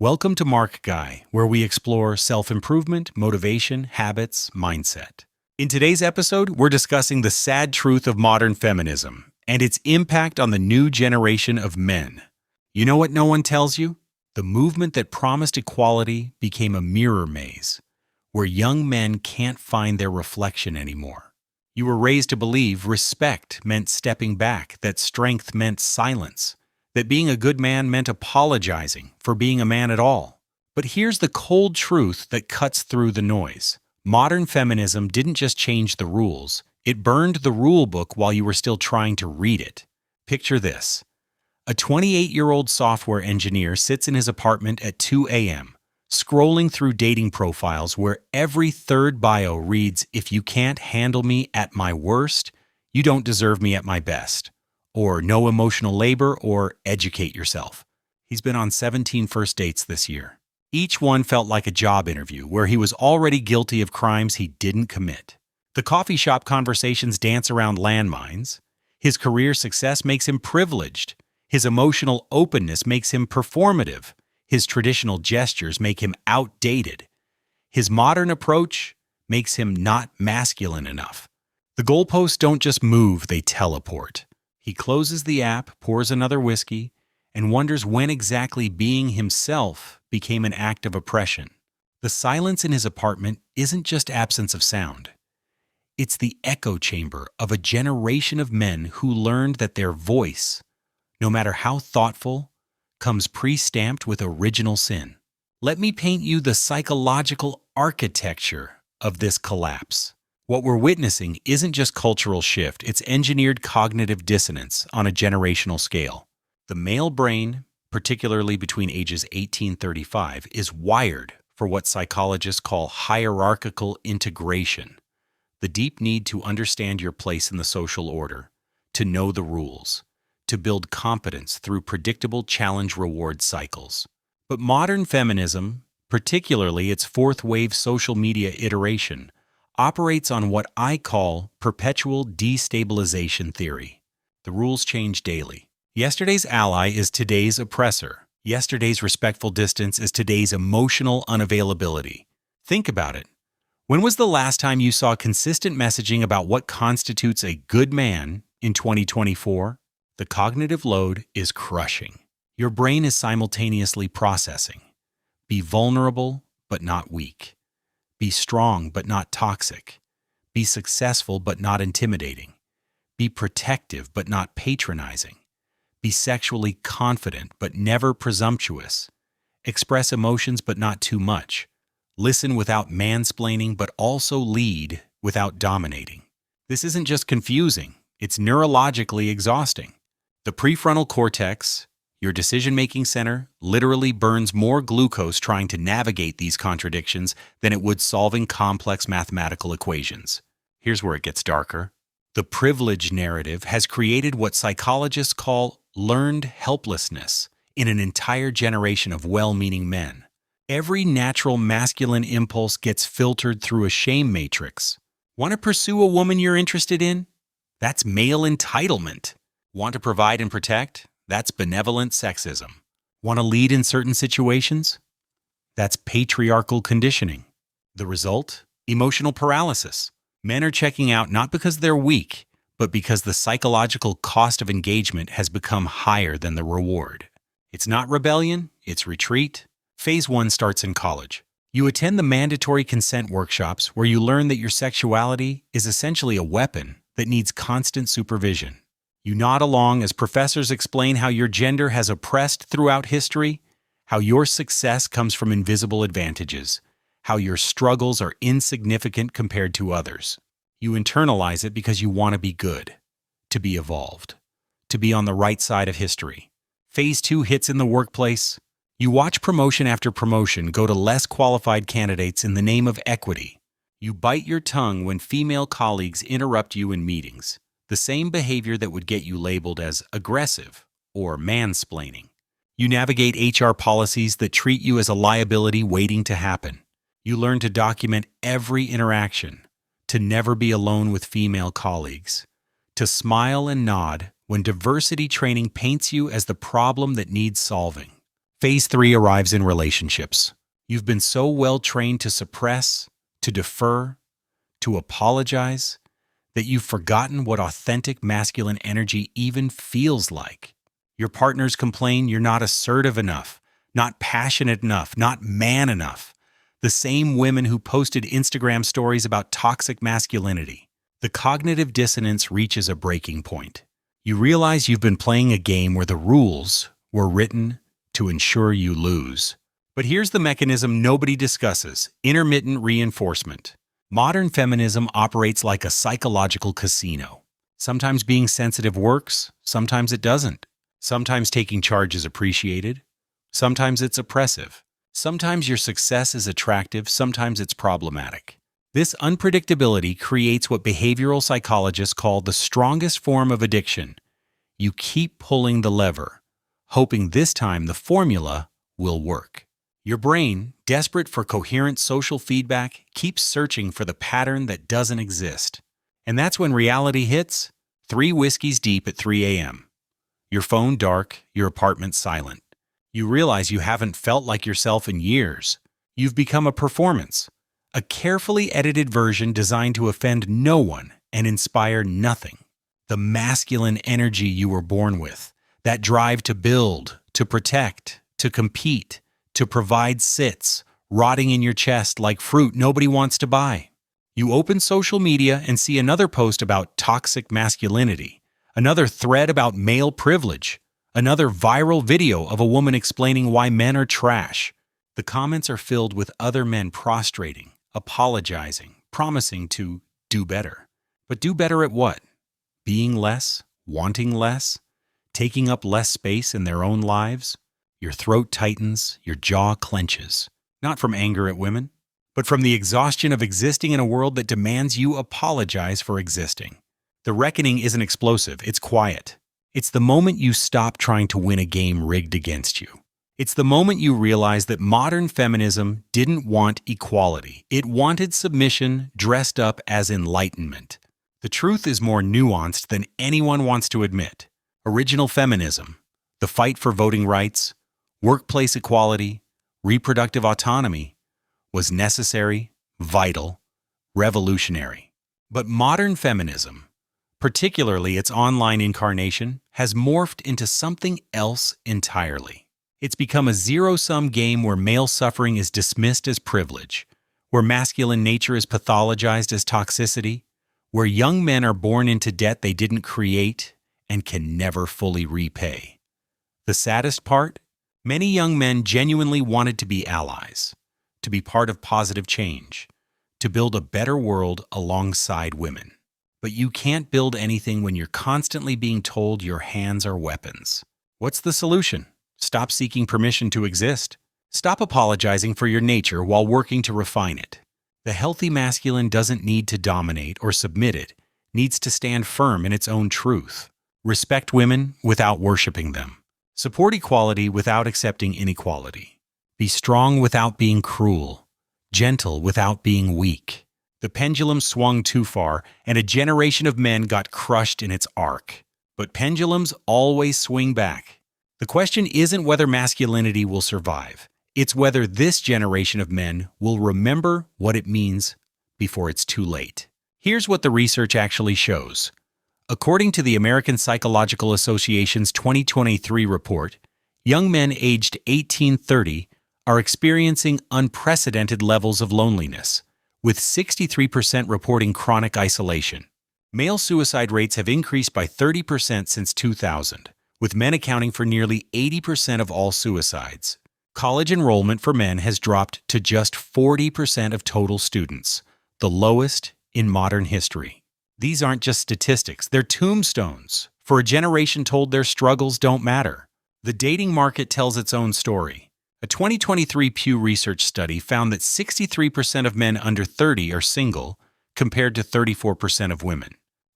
Welcome to MarkGuy, where we explore self-improvement, motivation, habits, mindset. In today's episode, we're discussing the sad truth of modern feminism and its impact on the new generation of men. You know what no one tells you? The movement that promised equality became a mirror maze, where young men can't find their reflection anymore. You were raised to believe respect meant stepping back, that strength meant silence, that being a good man meant apologizing for being a man at all. But here's the cold truth that cuts through the noise. Modern feminism didn't just change the rules, it burned the rule book while you were still trying to read it. Picture this. A 28-year-old software engineer sits in his apartment at 2 a.m., scrolling through dating profiles where every third bio reads, "If you can't handle me at my worst, you don't deserve me at my best," or "no emotional labor," or "educate yourself." He's been on 17 first dates this year. Each one felt like a job interview where he was already guilty of crimes he didn't commit. The coffee shop conversations dance around landmines. His career success makes him privileged. His emotional openness makes him performative. His traditional gestures make him outdated. His modern approach makes him not masculine enough. The goalposts don't just move, they teleport. He closes the app, pours another whiskey, and wonders when exactly being himself became an act of oppression. The silence in his apartment isn't just absence of sound. It's the echo chamber of a generation of men who learned that their voice, no matter how thoughtful, comes pre-stamped with original sin. Let me paint you the psychological architecture of this collapse. What we're witnessing isn't just cultural shift, it's engineered cognitive dissonance on a generational scale. The male brain, particularly between ages 18 and 35, is wired for what psychologists call hierarchical integration, the deep need to understand your place in the social order, to know the rules, to build competence through predictable challenge-reward cycles. But modern feminism, particularly its fourth-wave social media iteration, operates on what I call perpetual destabilization theory. The rules change daily. Yesterday's ally is today's oppressor. Yesterday's respectful distance is today's emotional unavailability. Think about it. When was the last time you saw consistent messaging about what constitutes a good man in 2024? The cognitive load is crushing. Your brain is simultaneously processing. Be vulnerable, but not weak. Be strong, but not toxic. Be successful, but not intimidating. Be protective, but not patronizing. Be sexually confident, but never presumptuous. Express emotions, but not too much. Listen without mansplaining, but also lead without dominating. This isn't just confusing, it's neurologically exhausting. The prefrontal cortex, your decision-making center, literally burns more glucose trying to navigate these contradictions than it would solving complex mathematical equations. Here's where it gets darker. The privilege narrative has created what psychologists call learned helplessness in an entire generation of well-meaning men. Every natural masculine impulse gets filtered through a shame matrix. Want to pursue a woman you're interested in? That's male entitlement. Want to provide and protect? That's benevolent sexism. Want to lead in certain situations? That's patriarchal conditioning. The result? Emotional paralysis. Men are checking out not because they're weak, but because the psychological cost of engagement has become higher than the reward. It's not rebellion, it's retreat. Phase 1 starts in college. You attend the mandatory consent workshops where you learn that your sexuality is essentially a weapon that needs constant supervision. You nod along as professors explain how your gender has oppressed throughout history, how your success comes from invisible advantages, how your struggles are insignificant compared to others. You internalize it because you want to be good, to be evolved, to be on the right side of history. Phase 2 hits in the workplace. You watch promotion after promotion go to less qualified candidates in the name of equity. You bite your tongue when female colleagues interrupt you in meetings. The same behavior that would get you labeled as aggressive or mansplaining. You navigate HR policies that treat you as a liability waiting to happen. You learn to document every interaction, to never be alone with female colleagues, to smile and nod when diversity training paints you as the problem that needs solving. Phase 3 arrives in relationships. You've been so well trained to suppress, to defer, to apologize, that you've forgotten what authentic masculine energy even feels like. Your partners complain you're not assertive enough, not passionate enough, not man enough. The same women who posted Instagram stories about toxic masculinity. The cognitive dissonance reaches a breaking point. You realize you've been playing a game where the rules were written to ensure you lose. But here's the mechanism nobody discusses: intermittent reinforcement. Modern feminism operates like a psychological casino. Sometimes being sensitive works, sometimes it doesn't. Sometimes taking charge is appreciated, sometimes it's oppressive. Sometimes your success is attractive, sometimes it's problematic. This unpredictability creates what behavioral psychologists call the strongest form of addiction. You keep pulling the lever, hoping this time the formula will work. Your brain, desperate for coherent social feedback, keeps searching for the pattern that doesn't exist. And that's when reality hits, 3 whiskeys deep at 3 a.m. Your phone dark, your apartment silent. You realize you haven't felt like yourself in years. You've become a performance, a carefully edited version designed to offend no one and inspire nothing. The masculine energy you were born with, that drive to build, to protect, to compete, to provide sits, rotting in your chest like fruit nobody wants to buy. You open social media and see another post about toxic masculinity, another thread about male privilege, another viral video of a woman explaining why men are trash. The comments are filled with other men prostrating, apologizing, promising to do better. But do better at what? Being less? Wanting less? Taking up less space in their own lives? Your throat tightens, your jaw clenches. Not from anger at women, but from the exhaustion of existing in a world that demands you apologize for existing. The reckoning isn't explosive, it's quiet. It's the moment you stop trying to win a game rigged against you. It's the moment you realize that modern feminism didn't want equality. It wanted submission dressed up as enlightenment. The truth is more nuanced than anyone wants to admit. Original feminism, the fight for voting rights, workplace equality, reproductive autonomy, was necessary, vital, revolutionary. But modern feminism, particularly its online incarnation, has morphed into something else entirely. It's become a zero-sum game where male suffering is dismissed as privilege, where masculine nature is pathologized as toxicity, where young men are born into debt they didn't create and can never fully repay. The saddest part? Many young men genuinely wanted to be allies, to be part of positive change, to build a better world alongside women. But you can't build anything when you're constantly being told your hands are weapons. What's the solution? Stop seeking permission to exist. Stop apologizing for your nature while working to refine it. The healthy masculine doesn't need to dominate or submit, it needs to stand firm in its own truth. Respect women without worshiping them. Support equality without accepting inequality. Be strong without being cruel. Gentle without being weak. The pendulum swung too far, and a generation of men got crushed in its arc. But pendulums always swing back. The question isn't whether masculinity will survive. It's whether this generation of men will remember what it means before it's too late. Here's what the research actually shows. According to the American Psychological Association's 2023 report, young men aged 18-30 are experiencing unprecedented levels of loneliness, with 63% reporting chronic isolation. Male suicide rates have increased by 30% since 2000, with men accounting for nearly 80% of all suicides. College enrollment for men has dropped to just 40% of total students, the lowest in modern history. These aren't just statistics, they're tombstones for a generation told their struggles don't matter. The dating market tells its own story. A 2023 Pew Research study found that 63% of men under 30 are single, compared to 34% of women.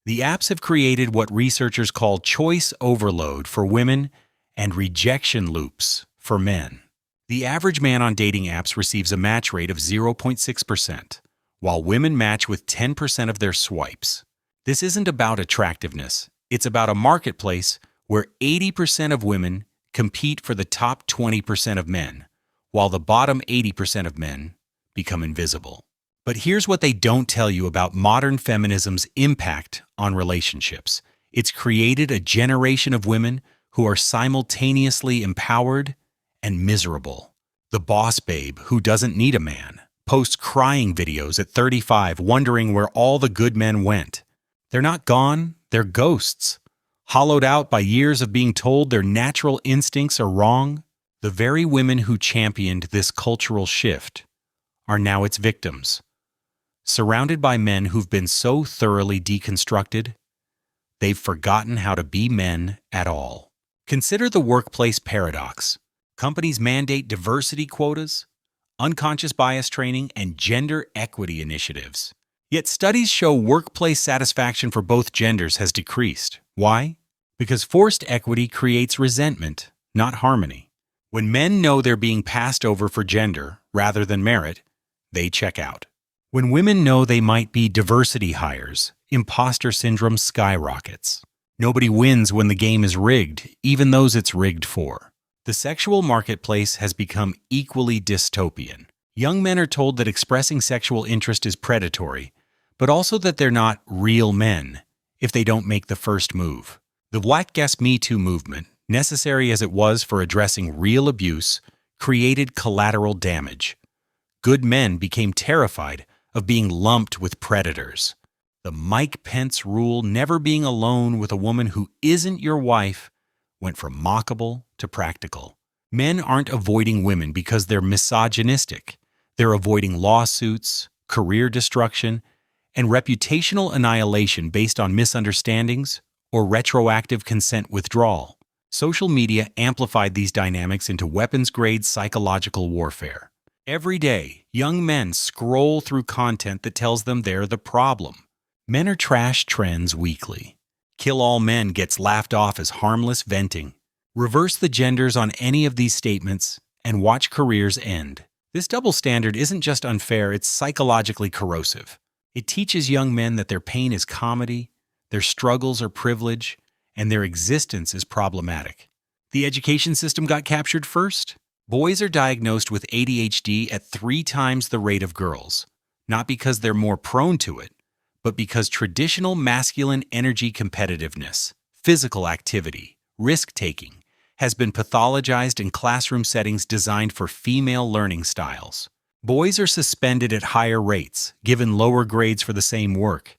The apps have created what researchers call choice overload for women and rejection loops for men. The average man on dating apps receives a match rate of 0.6%, while women match with 10% of their swipes. This isn't about attractiveness. It's about a marketplace where 80% of women compete for the top 20% of men, while the bottom 80% of men become invisible. But here's what they don't tell you about modern feminism's impact on relationships. It's created a generation of women who are simultaneously empowered and miserable. The boss babe who doesn't need a man posts crying videos at 35 wondering where all the good men went. They're not gone, they're ghosts, hollowed out by years of being told their natural instincts are wrong. The very women who championed this cultural shift are now its victims. Surrounded by men who've been so thoroughly deconstructed, they've forgotten how to be men at all. Consider the workplace paradox. Companies mandate diversity quotas, unconscious bias training, and gender equity initiatives. Yet studies show workplace satisfaction for both genders has decreased. Why? Because forced equity creates resentment, not harmony. When men know they're being passed over for gender rather than merit, they check out. When women know they might be diversity hires, imposter syndrome skyrockets. Nobody wins when the game is rigged, even those it's rigged for. The sexual marketplace has become equally dystopian. Young men are told that expressing sexual interest is predatory, but also that they're not real men if they don't make the first move. The Black Guess Me Too movement, necessary as it was for addressing real abuse, created collateral damage. Good men became terrified of being lumped with predators. The Mike Pence rule, never being alone with a woman who isn't your wife, went from mockable to practical. Men aren't avoiding women because they're misogynistic. They're avoiding lawsuits, career destruction, and reputational annihilation based on misunderstandings or retroactive consent withdrawal. Social media amplified these dynamics into weapons-grade psychological warfare. Every day, young men scroll through content that tells them they're the problem. Men are trash trends weekly. Kill all men gets laughed off as harmless venting. Reverse the genders on any of these statements and watch careers end. This double standard isn't just unfair, it's psychologically corrosive. It teaches young men that their pain is comedy, their struggles are privilege, and their existence is problematic. The education system got captured first. Boys are diagnosed with ADHD at 3 times the rate of girls, not because they're more prone to it, but because traditional masculine energy competitiveness, physical activity, risk-taking, has been pathologized in classroom settings designed for female learning styles. Boys are suspended at higher rates, given lower grades for the same work,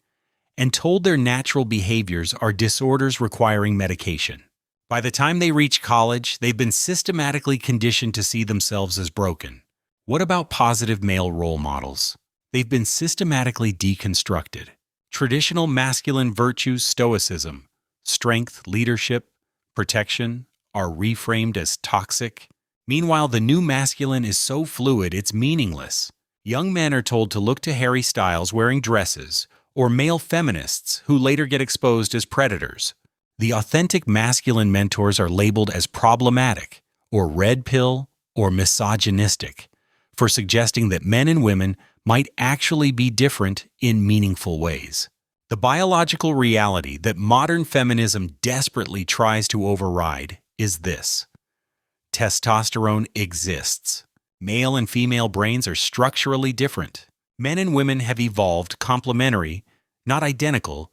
and told their natural behaviors are disorders requiring medication. By the time they reach college, they've been systematically conditioned to see themselves as broken. What about positive male role models? They've been systematically deconstructed. Traditional masculine virtues, stoicism, strength, leadership, protection, are reframed as toxic. Meanwhile, the new masculine is so fluid it's meaningless. Young men are told to look to Harry Styles wearing dresses, or male feminists who later get exposed as predators. The authentic masculine mentors are labeled as problematic, or red pill, or misogynistic, for suggesting that men and women might actually be different in meaningful ways. The biological reality that modern feminism desperately tries to override is this: testosterone exists. Male and female brains are structurally different. Men and women have evolved complementary, not identical,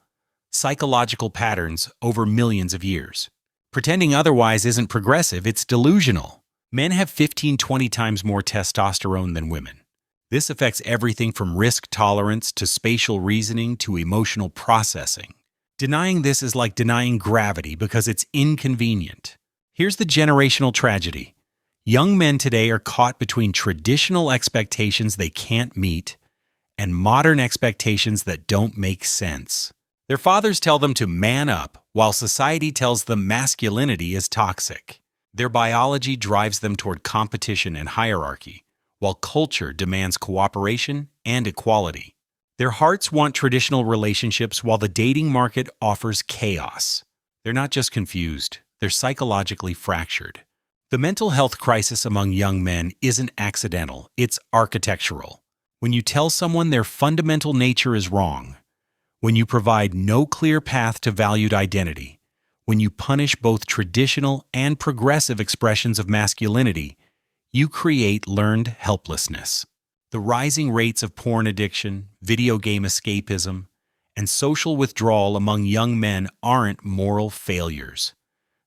psychological patterns over millions of years. Pretending otherwise isn't progressive, it's delusional. Men have 15-20 times more testosterone than women. This affects everything from risk tolerance to spatial reasoning to emotional processing. Denying this is like denying gravity because it's inconvenient. Here's the generational tragedy. Young men today are caught between traditional expectations they can't meet and modern expectations that don't make sense. Their fathers tell them to man up, while society tells them masculinity is toxic. Their biology drives them toward competition and hierarchy, while culture demands cooperation and equality. Their hearts want traditional relationships while the dating market offers chaos. They're not just confused, they're psychologically fractured. The mental health crisis among young men isn't accidental, it's architectural. When you tell someone their fundamental nature is wrong, when you provide no clear path to valued identity, When you punish both traditional and progressive expressions of masculinity, you create learned helplessness. The rising rates of porn addiction, video game escapism, and social withdrawal among young men aren't moral failures.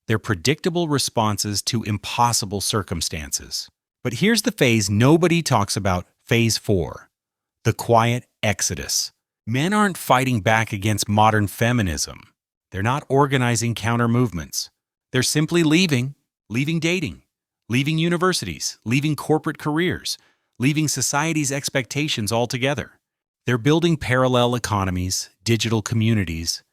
They're predictable responses to impossible circumstances. But here's the phase nobody talks about, phase 4, the quiet exodus. Men aren't fighting back against modern feminism. They're not organizing counter-movements. They're simply leaving dating, leaving universities, leaving corporate careers, leaving society's expectations altogether. They're building parallel economies, digital communities,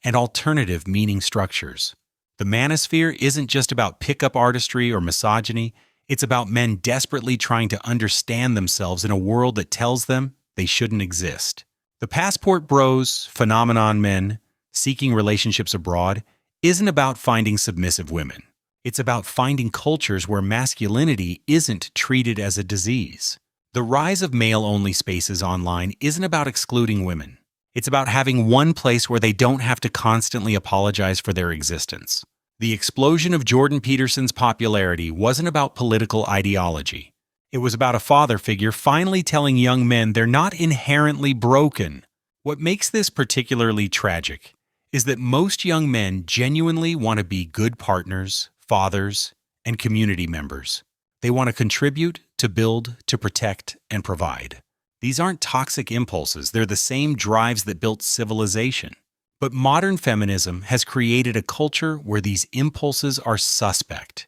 and alternative meaning structures. The manosphere isn't just about pickup artistry or misogyny. It's about men desperately trying to understand themselves in a world that tells them they shouldn't exist. The passport bros, phenomenon men, seeking relationships abroad, isn't about finding submissive women. It's about finding cultures where masculinity isn't treated as a disease. The rise of male-only spaces online isn't about excluding women. It's about having one place where they don't have to constantly apologize for their existence. The explosion of Jordan Peterson's popularity wasn't about political ideology. It was about a father figure finally telling young men they're not inherently broken. What makes this particularly tragic is that most young men genuinely want to be good partners, fathers, and community members. They want to contribute, to build, to protect, and provide. These aren't toxic impulses, they're the same drives that built civilization. But modern feminism has created a culture where these impulses are suspect,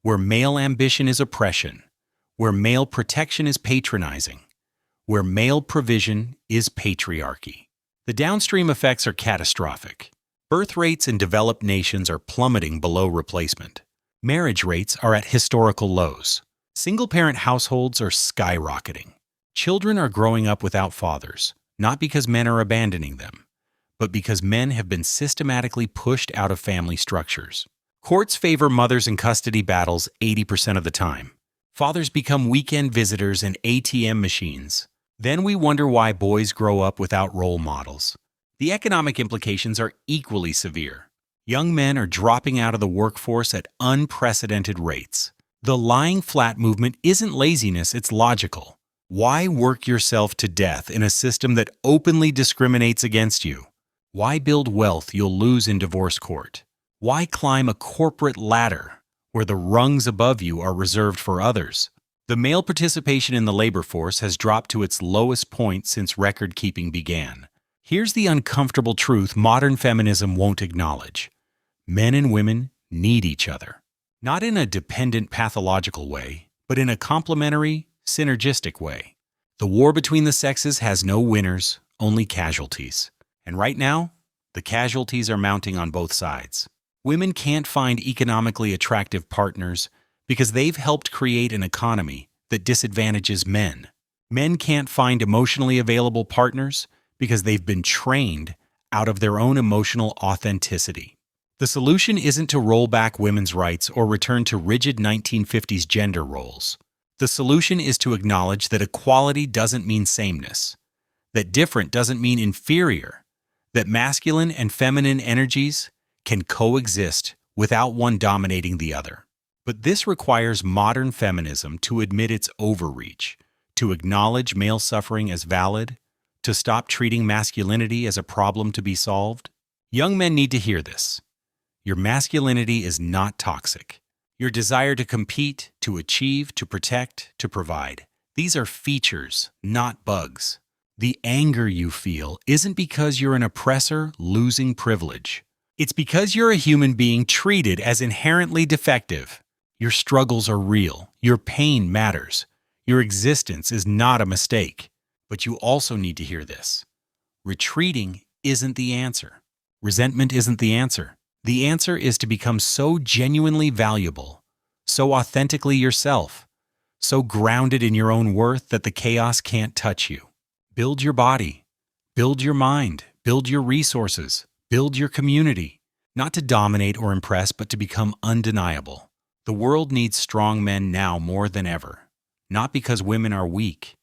where male ambition is oppression, where male protection is patronizing, where male provision is patriarchy. The downstream effects are catastrophic. Birth rates in developed nations are plummeting below replacement. Marriage rates are at historical lows. Single-parent households are skyrocketing. Children are growing up without fathers, not because men are abandoning them, but because men have been systematically pushed out of family structures. Courts favor mothers in custody battles 80% of the time. Fathers become weekend visitors and ATM machines. Then we wonder why boys grow up without role models. The economic implications are equally severe. Young men are dropping out of the workforce at unprecedented rates. The lying flat movement isn't laziness, it's logical. Why work yourself to death in a system that openly discriminates against you? Why build wealth you'll lose in divorce court? Why climb a corporate ladder where the rungs above you are reserved for others? The male participation in the labor force has dropped to its lowest point since record-keeping began. Here's the uncomfortable truth modern feminism won't acknowledge. Men and women need each other. Not in a dependent pathological way, but in a complementary, synergistic way. The war between the sexes has no winners, only casualties. And right now, the casualties are mounting on both sides. Women can't find economically attractive partners because they've helped create an economy that disadvantages men. Men can't find emotionally available partners because they've been trained out of their own emotional authenticity. The solution isn't to roll back women's rights or return to rigid 1950s gender roles. The solution is to acknowledge that equality doesn't mean sameness, that different doesn't mean inferior, that masculine and feminine energies can coexist without one dominating the other. But this requires modern feminism to admit its overreach, to acknowledge male suffering as valid, to stop treating masculinity as a problem to be solved. Young men need to hear this. Your masculinity is not toxic. Your desire to compete, to achieve, to protect, to provide. These are features, not bugs. The anger you feel isn't because you're an oppressor losing privilege. It's because you're a human being treated as inherently defective. Your struggles are real. Your pain matters. Your existence is not a mistake. But you also need to hear this. Retreating isn't the answer. Resentment isn't the answer. The answer is to become so genuinely valuable, so authentically yourself, so grounded in your own worth that the chaos can't touch you. Build your body. Build your mind. Build your resources. Build your community. Not to dominate or impress, but to become undeniable. The world needs strong men now more than ever. Not because women are weak,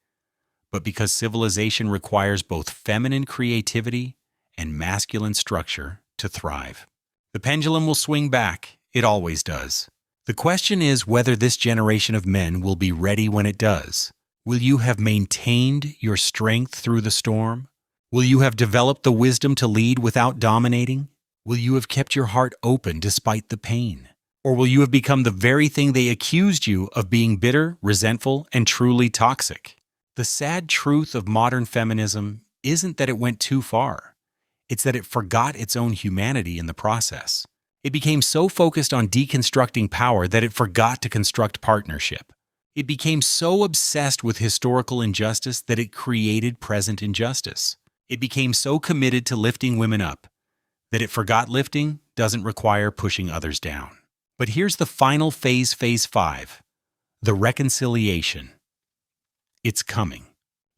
but because civilization requires both feminine creativity and masculine structure to thrive. The pendulum will swing back. It always does. The question is whether this generation of men will be ready when it does. Will you have maintained your strength through the storm? Will you have developed the wisdom to lead without dominating? Will you have kept your heart open despite the pain? Or will you have become the very thing they accused you of being bitter, resentful, and truly toxic? The sad truth of modern feminism isn't that it went too far. It's that it forgot its own humanity in the process. It became so focused on deconstructing power that it forgot to construct partnership. It became so obsessed with historical injustice that it created present injustice. It became so committed to lifting women up that it forgot lifting doesn't require pushing others down. But here's the final phase 5, the reconciliation. It's coming.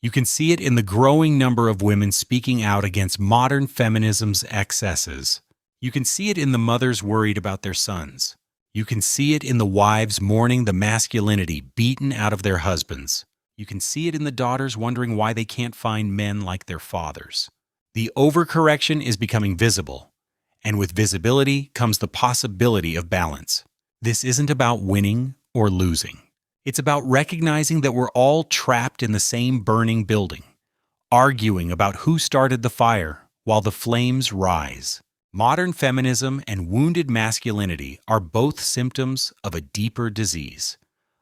You can see it in the growing number of women speaking out against modern feminism's excesses. You can see it in the mothers worried about their sons. You can see it in the wives mourning the masculinity beaten out of their husbands. You can see it in the daughters wondering why they can't find men like their fathers. The overcorrection is becoming visible, and with visibility comes the possibility of balance. This isn't about winning or losing. It's about recognizing that we're all trapped in the same burning building, arguing about who started the fire while the flames rise. Modern feminism and wounded masculinity are both symptoms of a deeper disease,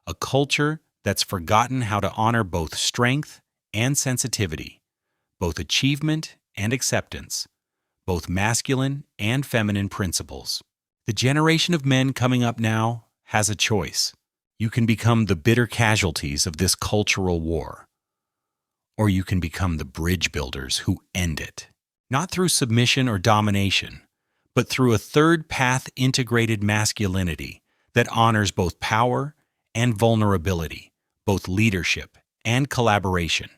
a culture that's forgotten how to honor both strength and sensitivity, both achievement and acceptance, both masculine and feminine principles. The generation of men coming up now has a choice. You can become the bitter casualties of this cultural war, or you can become the bridge builders who end it. Not through submission or domination, but through a third path integrated masculinity that honors both power and vulnerability, both leadership and collaboration,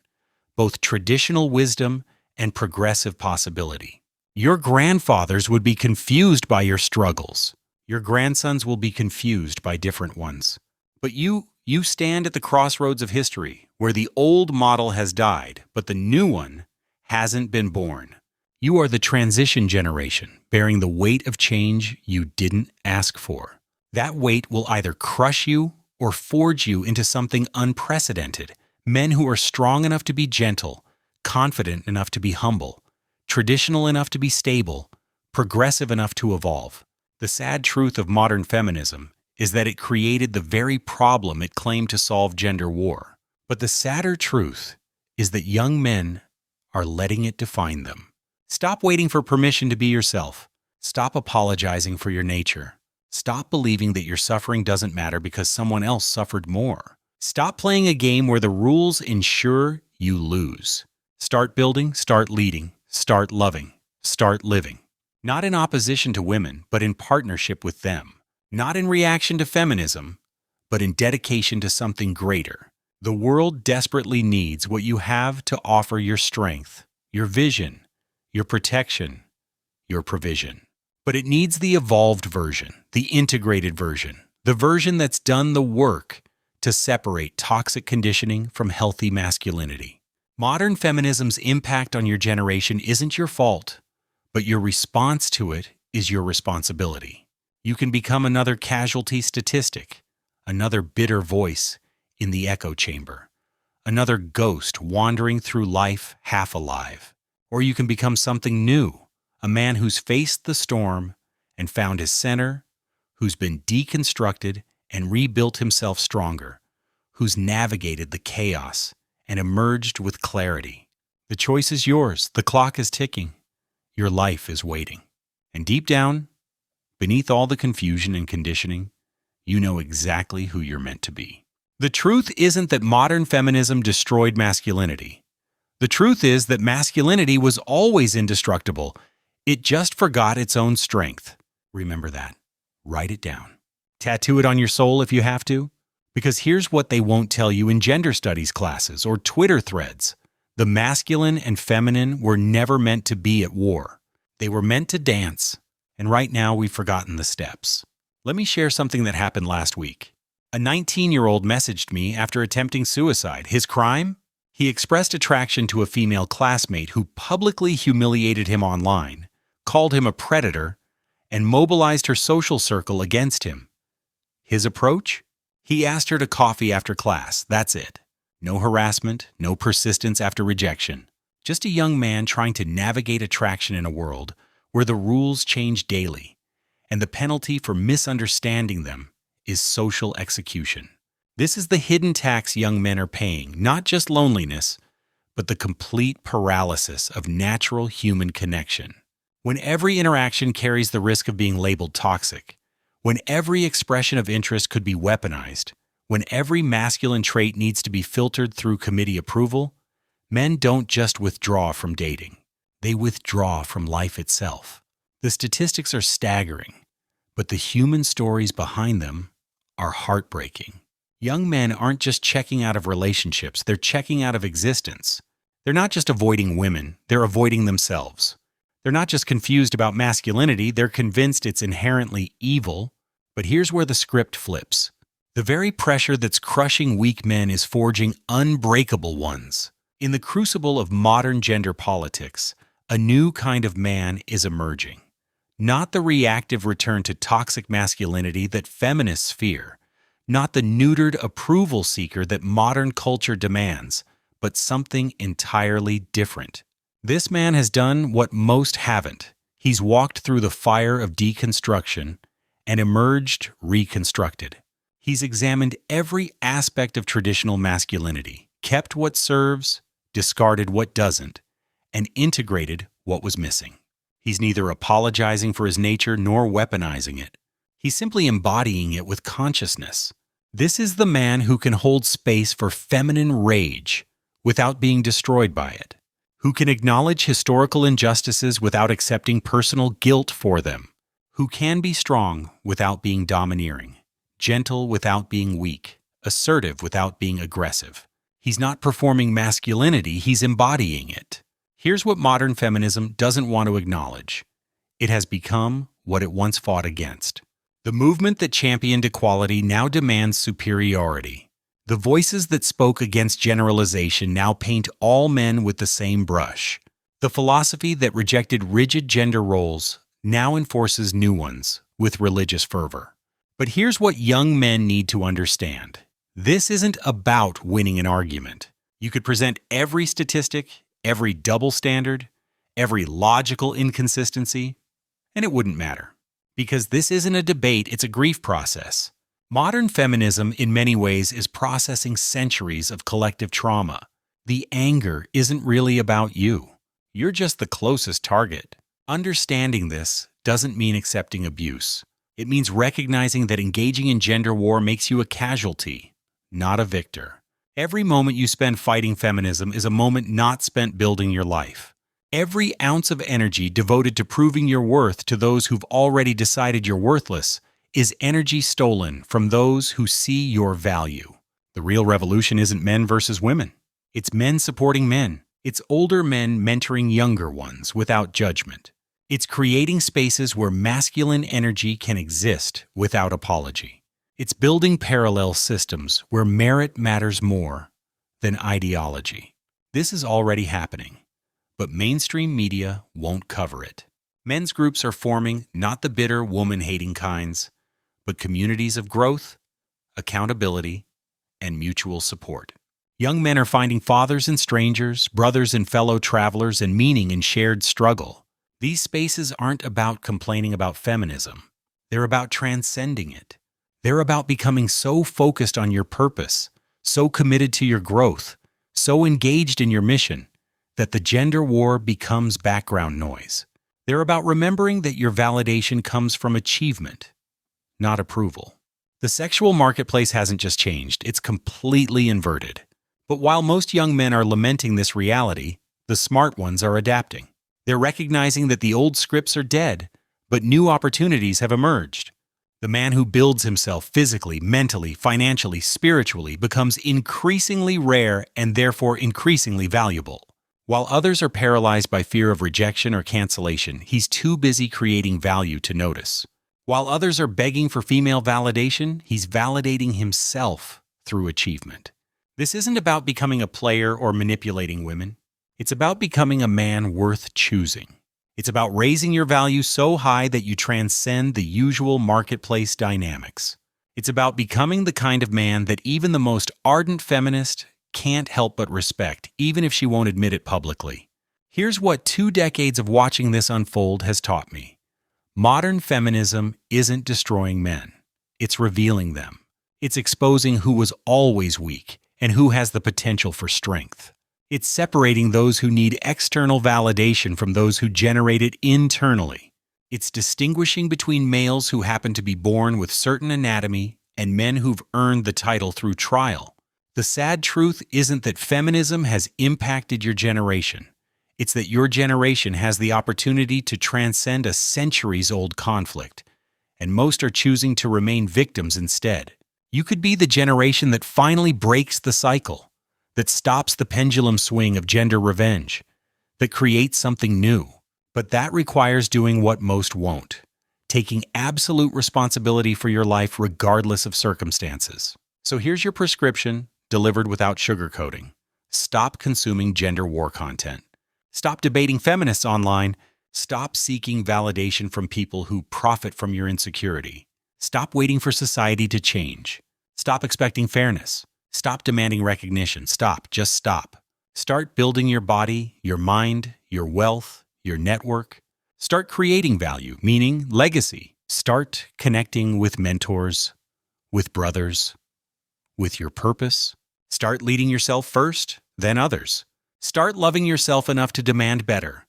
both traditional wisdom and progressive possibility. Your grandfathers would be confused by your struggles. Your grandsons will be confused by different ones. But you stand at the crossroads of history, where the old model has died, but the new one hasn't been born. You are the transition generation, bearing the weight of change you didn't ask for. That weight will either crush you or forge you into something unprecedented. Men who are strong enough to be gentle, confident enough to be humble, traditional enough to be stable, progressive enough to evolve. The sad truth of modern feminism is that it created the very problem it claimed to solve gender war. But the sadder truth is that young men are letting it define them. Stop waiting for permission to be yourself. Stop apologizing for your nature. Stop believing that your suffering doesn't matter because someone else suffered more. Stop playing a game where the rules ensure you lose. Start building, start leading, start loving, start living. Not in opposition to women, but in partnership with them. Not in reaction to feminism, but in dedication to something greater. The world desperately needs what you have to offer: your strength, your vision, your protection, your provision. But it needs the evolved version, the integrated version, the version that's done the work to separate toxic conditioning from healthy masculinity. Modern feminism's impact on your generation isn't your fault, but your response to it is your responsibility. You can become another casualty statistic, another bitter voice in the echo chamber, another ghost wandering through life half alive. Or you can become something new, a man who's faced the storm and found his center, who's been deconstructed and rebuilt himself stronger, who's navigated the chaos and emerged with clarity. The choice is yours. The clock is ticking. Your life is waiting. And deep down, beneath all the confusion and conditioning, you know exactly who you're meant to be. The truth isn't that modern feminism destroyed masculinity. The truth is that masculinity was always indestructible. It just forgot its own strength. Remember that. Write it down. Tattoo it on your soul if you have to. Because here's what they won't tell you in gender studies classes or Twitter threads. The masculine and feminine were never meant to be at war. They were meant to dance. And right now we've forgotten the steps. Let me share something that happened last week. A 19-year-old messaged me after attempting suicide. His crime? He expressed attraction to a female classmate who publicly humiliated him online, called him a predator, and mobilized her social circle against him. His approach? He asked her to coffee after class, that's it. No harassment, no persistence after rejection. Just a young man trying to navigate attraction in a world where the rules change daily, and the penalty for misunderstanding them is social execution. This is the hidden tax young men are paying, not just loneliness, but the complete paralysis of natural human connection. When every interaction carries the risk of being labeled toxic, when every expression of interest could be weaponized, when every masculine trait needs to be filtered through committee approval, men don't just withdraw from dating. They withdraw from life itself. The statistics are staggering, but the human stories behind them are heartbreaking. Young men aren't just checking out of relationships, they're checking out of existence. They're not just avoiding women, they're avoiding themselves. They're not just confused about masculinity, they're convinced it's inherently evil. But here's where the script flips. The very pressure that's crushing weak men is forging unbreakable ones. In the crucible of modern gender politics, a new kind of man is emerging. Not the reactive return to toxic masculinity that feminists fear, not the neutered approval seeker that modern culture demands, but something entirely different. This man has done what most haven't. He's walked through the fire of deconstruction and emerged reconstructed. He's examined every aspect of traditional masculinity, kept what serves, discarded what doesn't, and integrated what was missing. He's neither apologizing for his nature nor weaponizing it. He's simply embodying it with consciousness. This is the man who can hold space for feminine rage without being destroyed by it, who can acknowledge historical injustices without accepting personal guilt for them, who can be strong without being domineering, gentle without being weak, assertive without being aggressive. He's not performing masculinity, he's embodying it. Here's what modern feminism doesn't want to acknowledge. It has become what it once fought against. The movement that championed equality now demands superiority. The voices that spoke against generalization now paint all men with the same brush. The philosophy that rejected rigid gender roles now enforces new ones with religious fervor. But here's what young men need to understand. This isn't about winning an argument. You could present every statistic, every double standard, every logical inconsistency, and it wouldn't matter. Because this isn't a debate, it's a grief process. Modern feminism, in many ways, is processing centuries of collective trauma. The anger isn't really about you. You're just the closest target. Understanding this doesn't mean accepting abuse. It means recognizing that engaging in gender war makes you a casualty, not a victor. Every moment you spend fighting feminism is a moment not spent building your life. Every ounce of energy devoted to proving your worth to those who've already decided you're worthless is energy stolen from those who see your value. The real revolution isn't men versus women. It's men supporting men. It's older men mentoring younger ones without judgment. It's creating spaces where masculine energy can exist without apology. It's building parallel systems where merit matters more than ideology. This is already happening, but mainstream media won't cover it. Men's groups are forming not the bitter, woman-hating kinds, but communities of growth, accountability, and mutual support. Young men are finding fathers in strangers, brothers in fellow travelers, and meaning in shared struggle. These spaces aren't about complaining about feminism. They're about transcending it. They're about becoming so focused on your purpose, so committed to your growth, so engaged in your mission, that the gender war becomes background noise. They're about remembering that your validation comes from achievement, not approval. The sexual marketplace hasn't just changed, it's completely inverted. But while most young men are lamenting this reality, the smart ones are adapting. They're recognizing that the old scripts are dead, but new opportunities have emerged. The man who builds himself physically, mentally, financially, spiritually becomes increasingly rare and therefore increasingly valuable. While others are paralyzed by fear of rejection or cancellation, he's too busy creating value to notice. While others are begging for female validation, he's validating himself through achievement. This isn't about becoming a player or manipulating women. It's about becoming a man worth choosing. It's about raising your value so high that you transcend the usual marketplace dynamics. It's about becoming the kind of man that even the most ardent feminist can't help but respect, even if she won't admit it publicly. Here's what 2 decades of watching this unfold has taught me. Modern feminism isn't destroying men. It's revealing them. It's exposing who was always weak and who has the potential for strength. It's separating those who need external validation from those who generate it internally. It's distinguishing between males who happen to be born with certain anatomy and men who've earned the title through trial. The sad truth isn't that feminism has impacted your generation. It's that your generation has the opportunity to transcend a centuries-old conflict, and most are choosing to remain victims instead. You could be the generation that finally breaks the cycle, that stops the pendulum swing of gender revenge, that creates something new. But that requires doing what most won't, taking absolute responsibility for your life regardless of circumstances. So here's your prescription, delivered without sugarcoating. Stop consuming gender war content. Stop debating feminists online. Stop seeking validation from people who profit from your insecurity. Stop waiting for society to change. Stop expecting fairness. Stop demanding recognition. Just stop. Start building your body, your mind, your wealth, your network. Start creating value, meaning legacy. Start connecting with mentors, with brothers, with your purpose. Start leading yourself first, then others. Start loving yourself enough to demand better,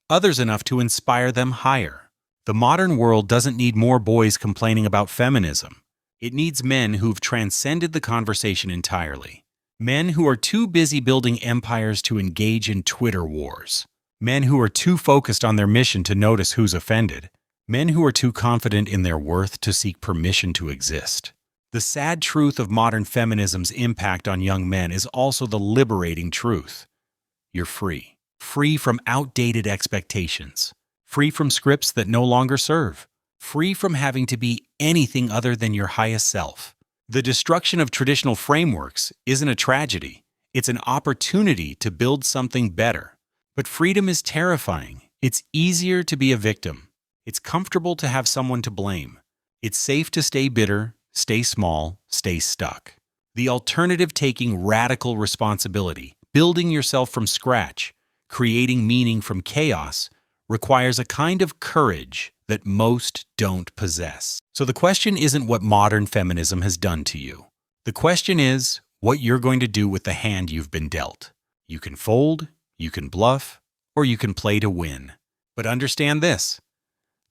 others enough to inspire them higher. The modern world doesn't need more boys complaining about feminism. It needs men who've transcended the conversation entirely. Men who are too busy building empires to engage in Twitter wars. Men who are too focused on their mission to notice who's offended. Men who are too confident in their worth to seek permission to exist. The sad truth of modern feminism's impact on young men is also the liberating truth. You're free. Free from outdated expectations. Free from scripts that no longer serve. Free from having to be anything other than your highest self. The destruction of traditional frameworks isn't a tragedy. It's an opportunity to build something better. But freedom is terrifying. It's easier to be a victim. It's comfortable to have someone to blame. It's safe to stay bitter, stay small, stay stuck. The alternative, taking radical responsibility, building yourself from scratch, creating meaning from chaos, requires a kind of courage that most don't possess. So the question isn't what modern feminism has done to you. The question is what you're going to do with the hand you've been dealt. You can fold, you can bluff, or you can play to win. But understand this.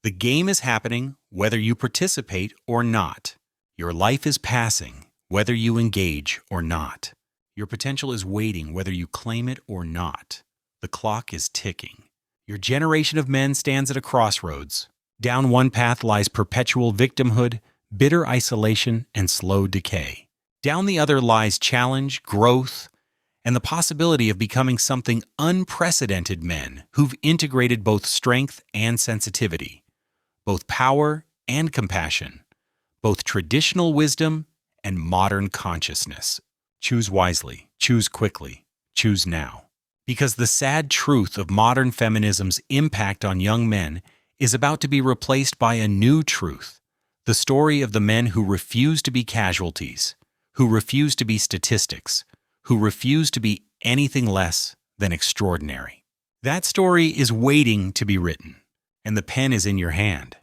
The game is happening whether you participate or not. Your life is passing whether you engage or not. Your potential is waiting whether you claim it or not. The clock is ticking. Your generation of men stands at a crossroads. Down one path lies perpetual victimhood, bitter isolation, and slow decay. Down the other lies challenge, growth, and the possibility of becoming something unprecedented men who've integrated both strength and sensitivity, both power and compassion, both traditional wisdom and modern consciousness. Choose wisely, choose quickly, choose now. Because the sad truth of modern feminism's impact on young men is about to be replaced by a new truth, the story of the men who refuse to be casualties, who refuse to be statistics, who refuse to be anything less than extraordinary. That story is waiting to be written, and the pen is in your hand.